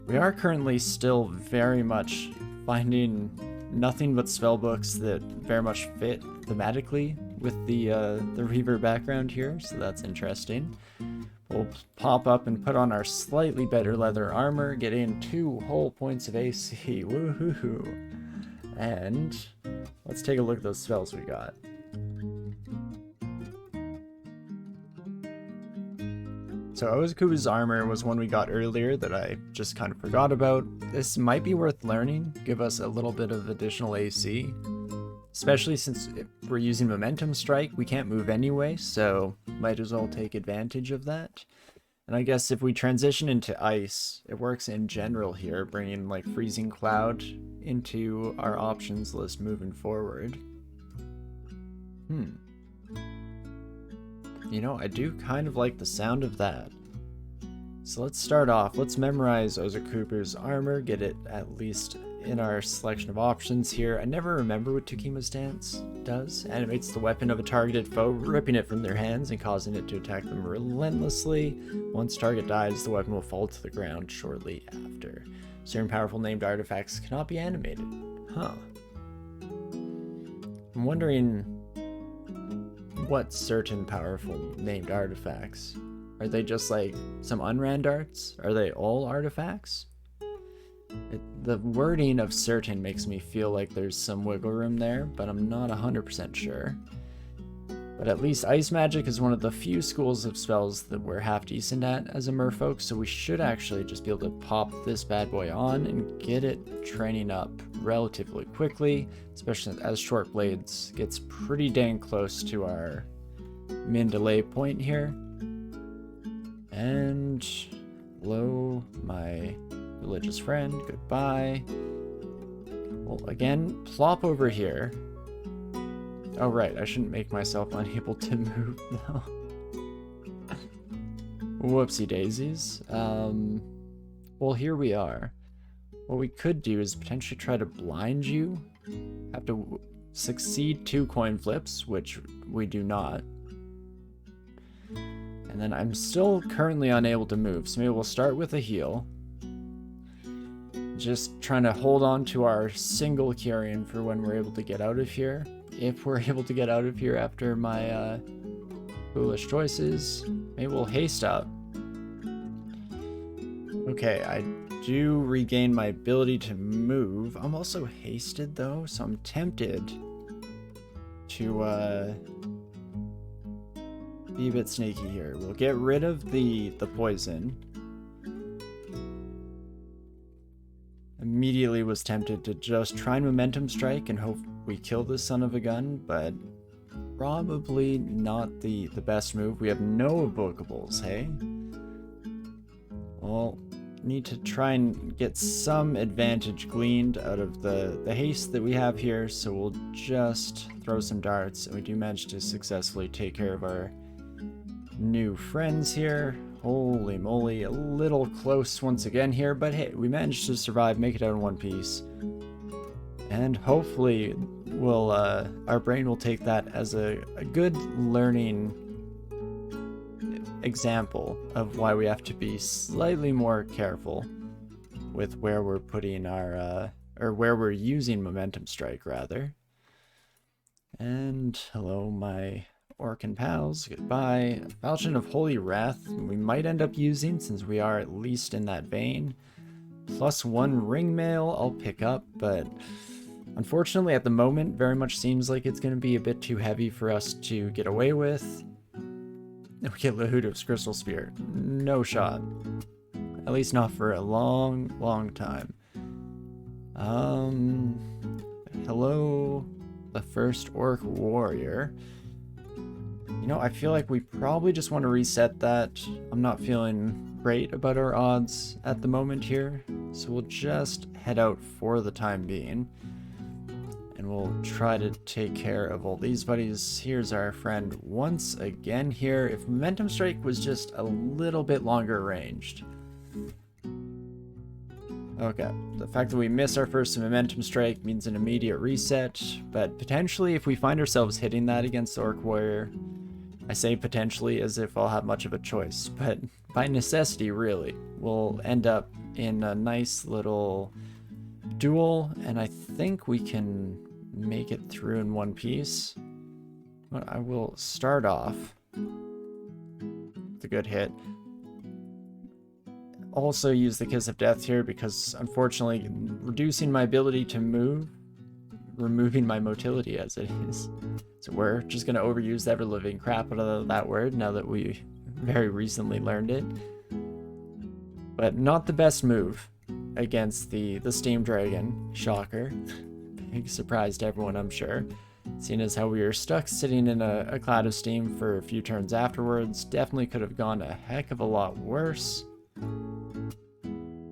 We are currently still very much finding nothing but spell books that very much fit thematically with the Reaver background here, so that's interesting. We'll pop up and put on our slightly better leather armor, get in 2 whole points of AC, woohoo! And let's take a look at those spells we got. So Ozaku's armor was one we got earlier that I just kind of forgot about. This might be worth learning, give us a little bit of additional AC. Especially since if we're using Momentum Strike, we can't move anyway, so might as well take advantage of that. And I guess if we transition into Ice, it works in general here, bringing like Freezing Cloud into our options list moving forward. You know, I do kind of like the sound of that. So let's start off. Let's memorize Ozaku's armor, get it at least in our selection of options here. I never remember what Tukima's Dance does. Animates the weapon of a targeted foe, ripping it from their hands and causing it to attack them relentlessly. Once target dies, the weapon will fall to the ground shortly after. Certain powerful named artifacts cannot be animated. Huh. I'm wondering what certain powerful named artifacts. Are they just like some unrand arts? Are they all artifacts? The wording of certain makes me feel like there's some wiggle room there, but I'm not 100% sure. But at least Ice Magic is one of the few schools of spells that we're half decent at as a merfolk, so we should actually just be able to pop this bad boy on and get it training up relatively quickly, especially as Short Blades gets pretty dang close to our min delay point here. And hello, my religious friend, goodbye. Well, again, plop over here. Oh, right, I shouldn't make myself unable to move now. Whoopsie daisies. Well, here we are. What we could do is potentially try to blind you. Have to succeed 2 coin flips, which we do not. And then I'm still currently unable to move, so maybe we'll start with a heal. Just trying to hold on to our single Kyrian for when we're able to get out of here. If we're able to get out of here after my foolish choices. Maybe we'll haste up. Okay, I do regain my ability to move. I'm also hasted though, so I'm tempted to be a bit sneaky here. We'll get rid of the poison. Immediately was tempted to just try and Momentum Strike and hope we kill this son of a gun, but probably not the best move. We have no evocables, hey? Well, need to try and get some advantage gleaned out of the haste that we have here, so we'll just throw some darts, and we do manage to successfully take care of our new friends here. Holy moly, a little close once again here, but hey, we managed to survive, make it out in one piece. And hopefully we'll, our brain will take that as a good learning example of why we have to be slightly more careful with where we're putting our, or where we're using Momentum Strike, rather. And hello, my Orcan pals, goodbye. Falchion of Holy Wrath we might end up using since we are at least in that vein. +1 ring mail I'll pick up, but unfortunately at the moment very much seems like it's going to be a bit too heavy for us to get away with. We get Lahudov's Crystal Spear. No shot. At least not for a long time. Hello, the first Orc Warrior. You know, I feel like we probably just want to reset that. I'm not feeling great about our odds at the moment here, so we'll just head out for the time being. And we'll try to take care of all these buddies. Here's our friend once again here. If Momentum Strike was just a little bit longer ranged. Okay, the fact that we miss our first Momentum Strike means an immediate reset, but potentially if we find ourselves hitting that against the Orc Warrior, I say potentially as if I'll have much of a choice, but by necessity really, we'll end up in a nice little duel, and I think we can make it through in one piece. But I will start off with a good hit. Also use the Kiss of Death here because unfortunately reducing my ability to move, removing my motility as it is. So we're just going to overuse the ever-living crap out of that word now that we very recently learned it. But not the best move against the Steam Dragon. Shocker. Big surprise to everyone, I'm sure. Seeing as how we were stuck sitting in a cloud of steam for a few turns afterwards, definitely could have gone a heck of a lot worse.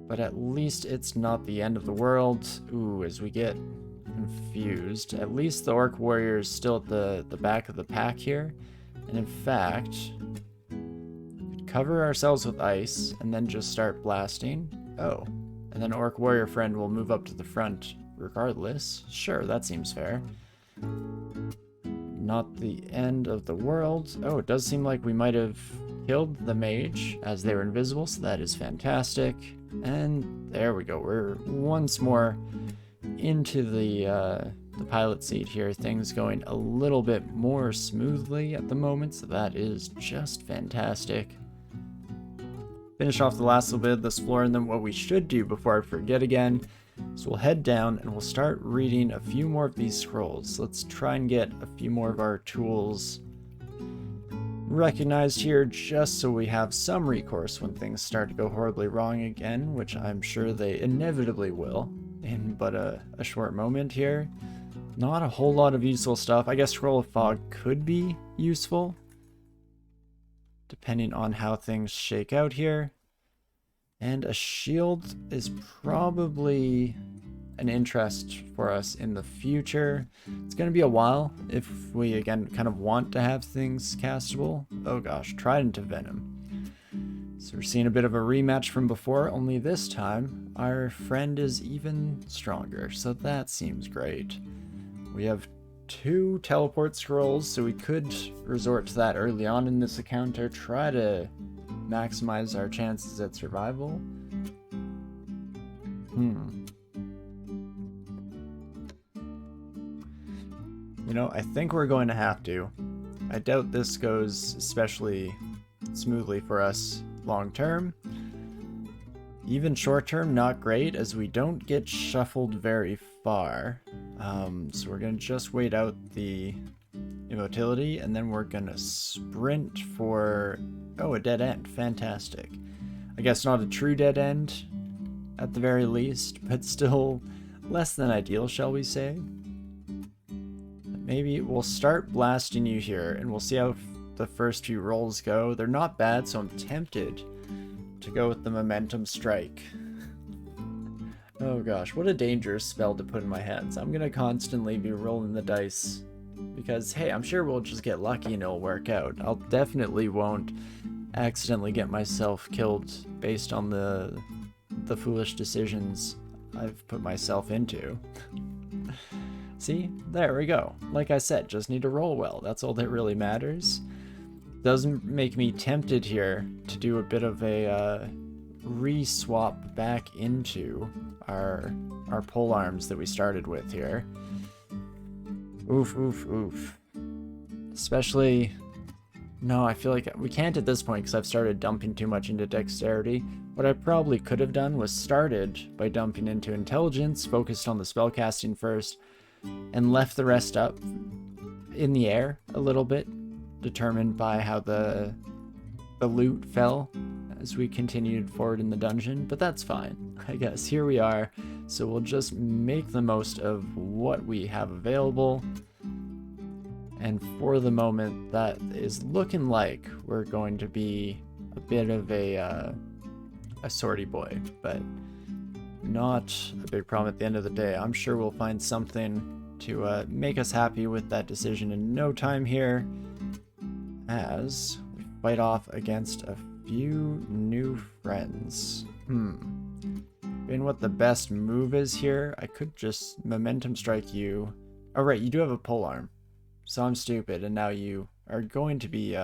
But at least it's not the end of the world. Ooh, as we get confused. At least the Orc Warrior is still at the back of the pack here. And in fact, cover ourselves with ice and then just start blasting. Oh, and then Orc Warrior friend will move up to the front regardless. Sure, that seems fair. Not the end of the world. Oh, it does seem like we might have killed the mage as they were invisible, so that is fantastic. And there we go. We're once more into the pilot seat here. Things going a little bit more smoothly at the moment, so that is just fantastic. Finish off the last little bit of this floor, and then what we should do before I forget again is we'll head down and we'll start reading a few more of these scrolls. Let's try and get a few more of our tools recognized here just so we have some recourse when things start to go horribly wrong again, which I'm sure they inevitably will in but a short moment here. Not a whole lot of useful stuff. I guess Scroll of Fog could be useful depending on how things shake out here. And a shield is probably an interest for us in the future. It's going to be a while if we, again, kind of want to have things castable. Oh gosh, Trident of Venom. So we're seeing a bit of a rematch from before, only this time our friend is even stronger, so that seems great. We have 2 teleport scrolls, so we could resort to that early on in this encounter, try to maximize our chances at survival. You know, I think we're going to have to. I doubt this goes especially smoothly for us long term. Even short term, not great, as we don't get shuffled very far. So we're going to just wait out the immotility, and then we're going to sprint for... Oh, a dead end. Fantastic. I guess not a true dead end, at the very least, but still less than ideal, shall we say. Maybe we'll start blasting you here, and we'll see how the first few rolls go. They're not bad, so I'm tempted to go with the Momentum Strike. Oh gosh, what a dangerous spell to put in my hands. I'm gonna constantly be rolling the dice because, hey, I'm sure we'll just get lucky and it'll work out. I'll definitely won't accidentally get myself killed based on the foolish decisions I've put myself into. See? There we go. Like I said, just need to roll well. That's all that really matters. Doesn't make me tempted here to do a bit of a re-swap back into our pole arms that we started with here. Oof, oof, oof. Especially... No, I feel like we can't at this point because I've started dumping too much into dexterity. What I probably could have done was started by dumping into intelligence, focused on the spellcasting first, and left the rest up in the air a little bit, determined by how the loot fell as we continued forward in the dungeon, but that's fine. I guess here we are, so we'll just make the most of what we have available. And for the moment, that is looking like we're going to be a bit of a sortie boy, but not a big problem at the end of the day. I'm sure we'll find something to make us happy with that decision in no time here, as we fight off against a few new friends. And what the best move is here, I could just Momentum Strike you. Oh right, you do have a polearm. So I'm stupid, and now you are going to be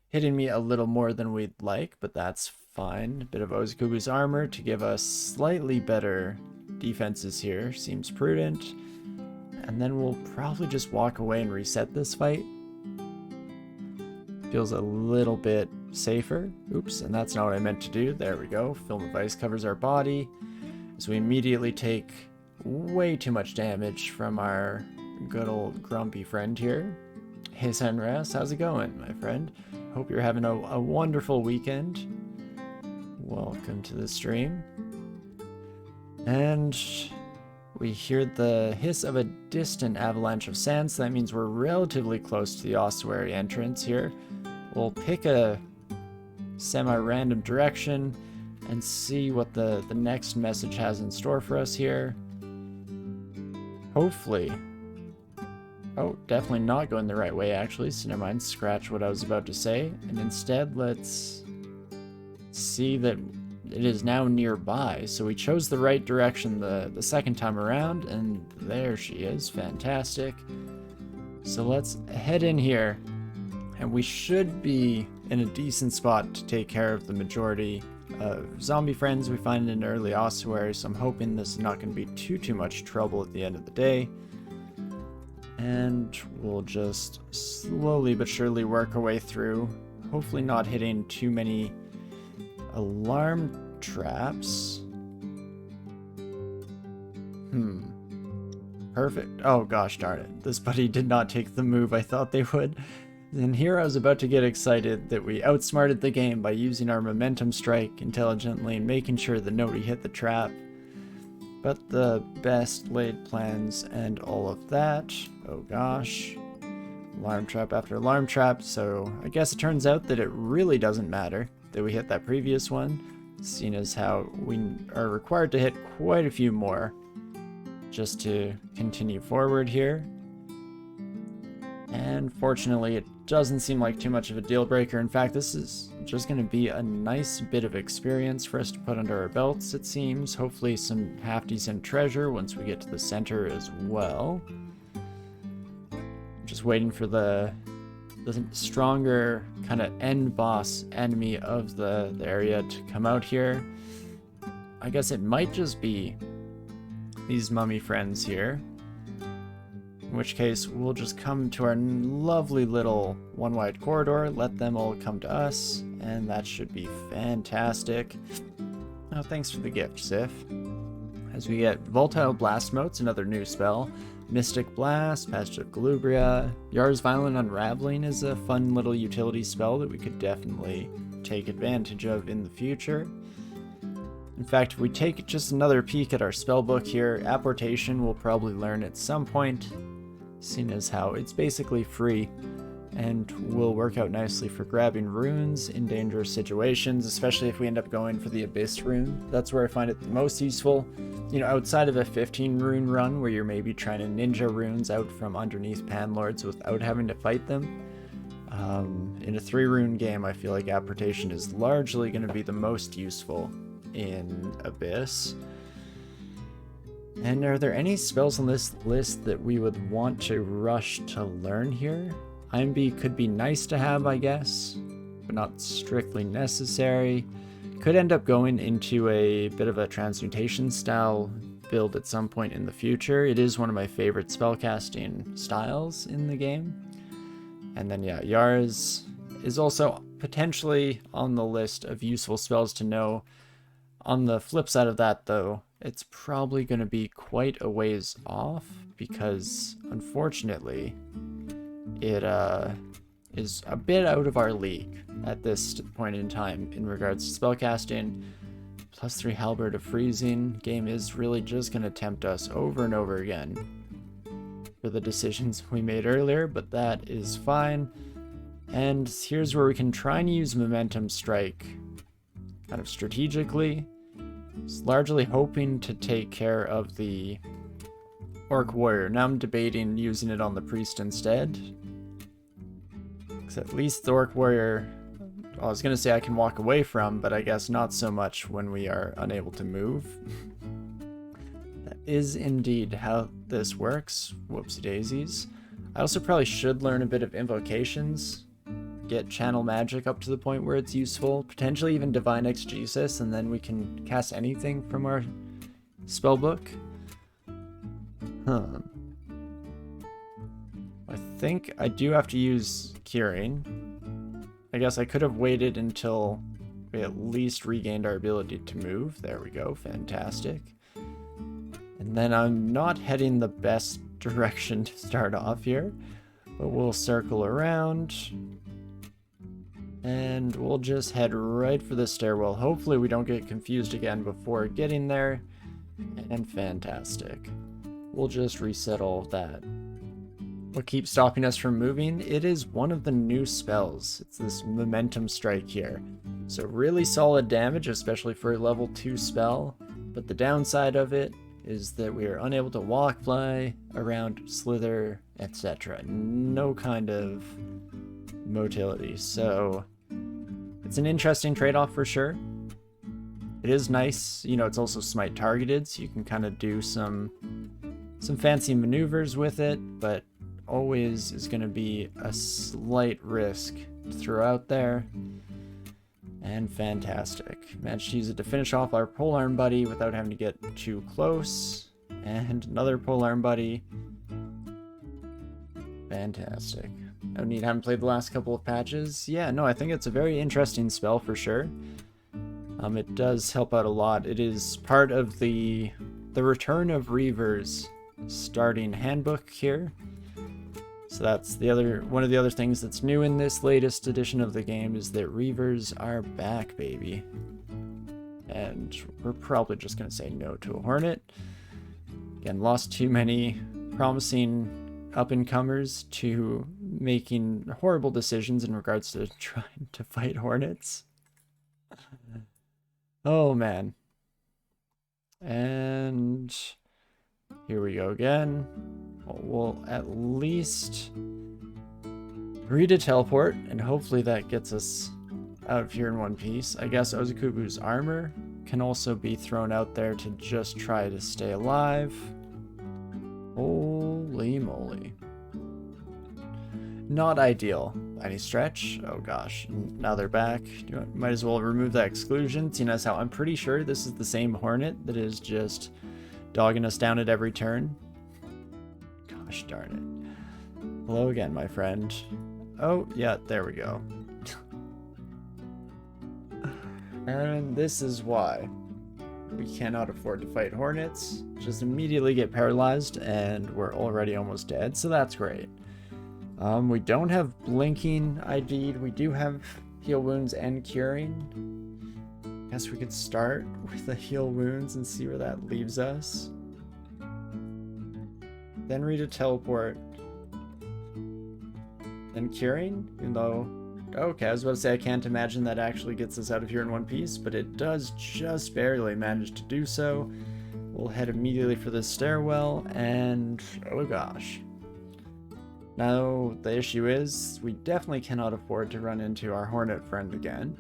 hitting me a little more than we'd like, but that's fine. A bit of Ozukubu's armor to give us slightly better defenses here. Seems prudent. And then we'll probably just walk away and reset this fight. Feels a little bit safer. Oops, and that's not what I meant to do. There we go. Film of Ice covers our body. So we immediately take way too much damage from our good old grumpy friend here. Hey Senras, how's it going, my friend? Hope you're having a wonderful weekend. Welcome to the stream. And we hear the hiss of a distant avalanche of sand, so that means we're relatively close to the ossuary entrance here. We'll pick a semi-random direction and see what the next message has in store for us here. Hopefully. Oh, definitely not going the right way actually, so never mind, scratch what I was about to say. And instead, let's see that it is now nearby. So we chose the right direction the second time around, and there she is. Fantastic. So let's head in here, and we should be in a decent spot to take care of the majority of zombie friends we find in early ossuary, so I'm hoping this is not going to be too much trouble at the end of the day. And we'll just slowly but surely work our way through, hopefully not hitting too many alarm traps. Perfect. Oh gosh darn it. This buddy did not take the move I thought they would. And here I was about to get excited that we outsmarted the game by using our momentum strike intelligently and making sure the nobody hit the trap. But the best laid plans and all of that. Oh gosh. Alarm trap after alarm trap, so I guess it turns out that it really doesn't matter that we hit that previous one, seeing as how we are required to hit quite a few more just to continue forward here. And fortunately it doesn't seem like too much of a deal breaker. In fact, this is just going to be a nice bit of experience for us to put under our belts, it seems. Hopefully some half-decent treasure once we get to the center as well. Just waiting for the stronger kind of end boss enemy of the area to come out here. I guess it might just be these mummy friends here. In which case, we'll just come to our lovely little one-wide corridor, let them all come to us, and that should be fantastic. Oh, thanks for the gift, Sif. As we get Volatile Blast Motes, another new spell, Mystic Blast, Passage of Galubria, Yar's Violent Unraveling is a fun little utility spell that we could definitely take advantage of in the future. In fact, if we take just another peek at our spellbook here, Apportation we'll probably learn at some point, seeing as how it's basically free and will work out nicely for grabbing runes in dangerous situations, especially if we end up going for the Abyss rune. That's where I find it the most useful. You know, outside of a 15 rune run where you're maybe trying to ninja runes out from underneath Panlords without having to fight them. In a 3 rune game, I feel like Apportation is largely going to be the most useful in Abyss. And are there any spells on this list that we would want to rush to learn here? IMB could be nice to have, I guess, but not strictly necessary. Could end up going into a bit of a transmutation style build at some point in the future. It is one of my favorite spellcasting styles in the game. And then yeah, Yar's is also potentially on the list of useful spells to know. On the flip side of that though, it's probably going to be quite a ways off because unfortunately it is a bit out of our league at this point in time in regards to spellcasting. +3 Halberd of Freezing. Game is really just going to tempt us over and over again for the decisions we made earlier, but that is fine. And here's where we can try and use Momentum Strike kind of strategically. It's largely hoping to take care of the Orc Warrior. Now I'm debating using it on the Priest instead. Because at least the Orc Warrior, I was going to say I can walk away from, but I guess not so much when we are unable to move. That is indeed how this works. Whoopsie daisies. I also probably should learn a bit of invocations. get channel magic up to the point where it's useful. Potentially even divine exegesis, and then we can cast anything from our spellbook. Huh. I think I do have to use curing. I guess I could have waited until we at least regained our ability to move. There we go, fantastic. And then I'm not heading the best direction to start off here, but we'll circle around and we'll just head right for the stairwell. Hopefully we don't get confused again before getting there, and fantastic. We'll just reset all of that. What keeps stopping us from moving? It is one of the new spells. It's this momentum strike here. So really solid damage, especially for a level 2 spell, but the downside of it is that we are unable to walk, fly, around, slither, etc. No kind of motility. So it's an interesting trade-off for sure. It is nice, you know, it's also smite targeted, so you can kind of do some fancy maneuvers with it, but always is going to be a slight risk to throw out there. And fantastic. Managed to use it to finish off our polearm buddy without having to get too close. And another polearm buddy. Fantastic. No need, haven't played the last couple of patches. Yeah, no, I think it's a very interesting spell for sure. It does help out a lot. It is part of the Return of Reavers starting handbook here. So that's one of the other things that's new in this latest edition of the game, is that Reavers are back, baby. And we're probably just going to say no to a Hornet. Again, lost too many promising up-and-comers to making horrible decisions in regards to trying to fight Hornets. Oh, man. And here we go again. We'll at least read a teleport, and hopefully that gets us out of here in one piece. I guess Ozukubu's armor can also be thrown out there to just try to stay alive. Holy moly. Not ideal by any stretch. Oh gosh, now they're back. Might as well remove that exclusion, seeing as how I'm pretty sure this is the same Hornet that is just dogging us down at every turn. Gosh darn it. Hello again, my friend. Oh, yeah, there we go. And this is why we cannot afford to fight Hornets. Just immediately get paralyzed, and we're already almost dead, so that's great. We don't have Blinking ID'd. We do have Heal Wounds and Curing. Guess we could start with the Heal Wounds and see where that leaves us. Then read a teleport. Then Curing, even though... Okay, I was about to say I can't imagine that actually gets us out of here in one piece, but it does just barely manage to do so. We'll head immediately for the stairwell, and... oh gosh. Now, the issue is, we definitely cannot afford to run into our Hornet friend again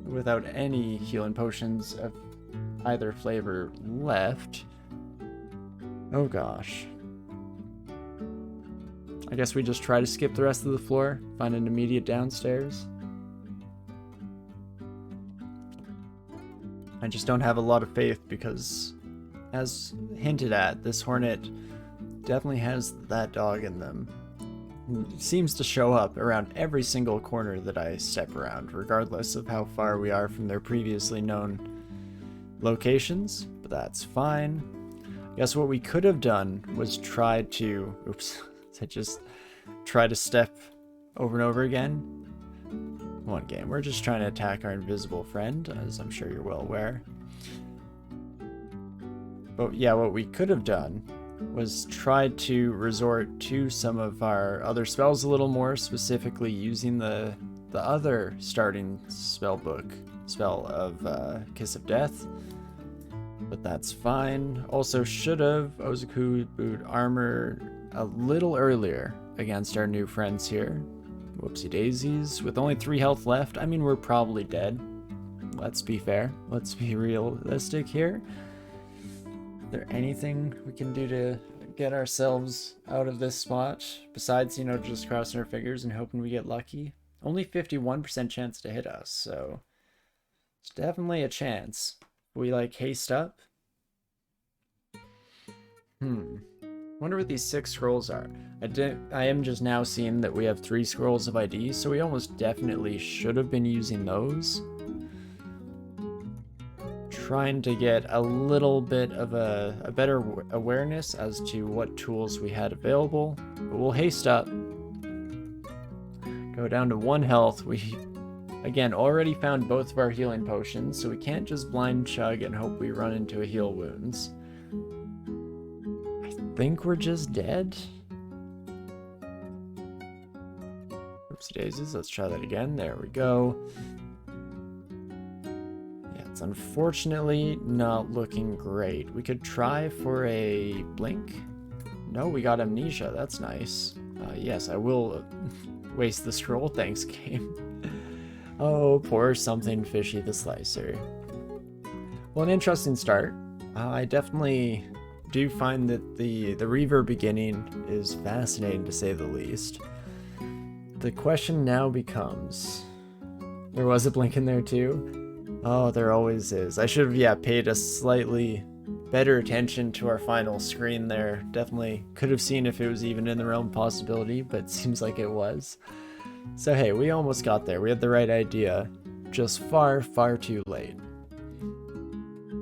without any healing potions of either flavor left. Oh gosh. I guess we just try to skip the rest of the floor, find an immediate downstairs. I just don't have a lot of faith because, as hinted at, this Hornet definitely has that dog in them. It seems to show up around every single corner that I step around, regardless of how far we are from their previously known locations, but that's fine. I guess what we could have done was try to... oops. I just try to step over and over again. One game. We're just trying to attack our invisible friend, as I'm sure you're well aware. But yeah, what we could have done was tried to resort to some of our other spells a little more, specifically using the other starting spellbook spell of Kiss of Death. But that's fine. Also should have Ozukubu'd armor a little earlier against our new friends here. Whoopsie daisies. With only 3 health left, I mean, we're probably dead. Let's be fair. Let's be realistic here. Is there anything we can do to get ourselves out of this spot besides, you know, just crossing our fingers and hoping we get lucky? only 51% chance to hit us, so it's definitely a chance. We like haste up. Wonder what these 6 scrolls are. I am just now seeing that we have 3 scrolls of ID, so we almost definitely should have been using those. Trying to get a little bit of a better awareness as to what tools we had available. But we'll haste up. Go down to 1 health. We, again, already found both of our healing potions, so we can't just blind chug and hope we run into a heal wounds. I think we're just dead. Oopsie daisies, let's try that again. There we go. Yeah, it's unfortunately not looking great. We could try for a blink. No, we got amnesia. That's nice. Yes, I will waste the scroll. Thanks, game. Oh, poor something fishy the slicer. Well, an interesting start. I definitely do find that the Reaver beginning is fascinating to say the least. The question now becomes, there was a blink in there too? Oh, there always is. I should have, yeah, paid a slightly better attention to our final screen there. Definitely could have seen if it was even in the realm of possibility, but it seems like it was. So hey, we almost got there. We had the right idea, just far, far too late.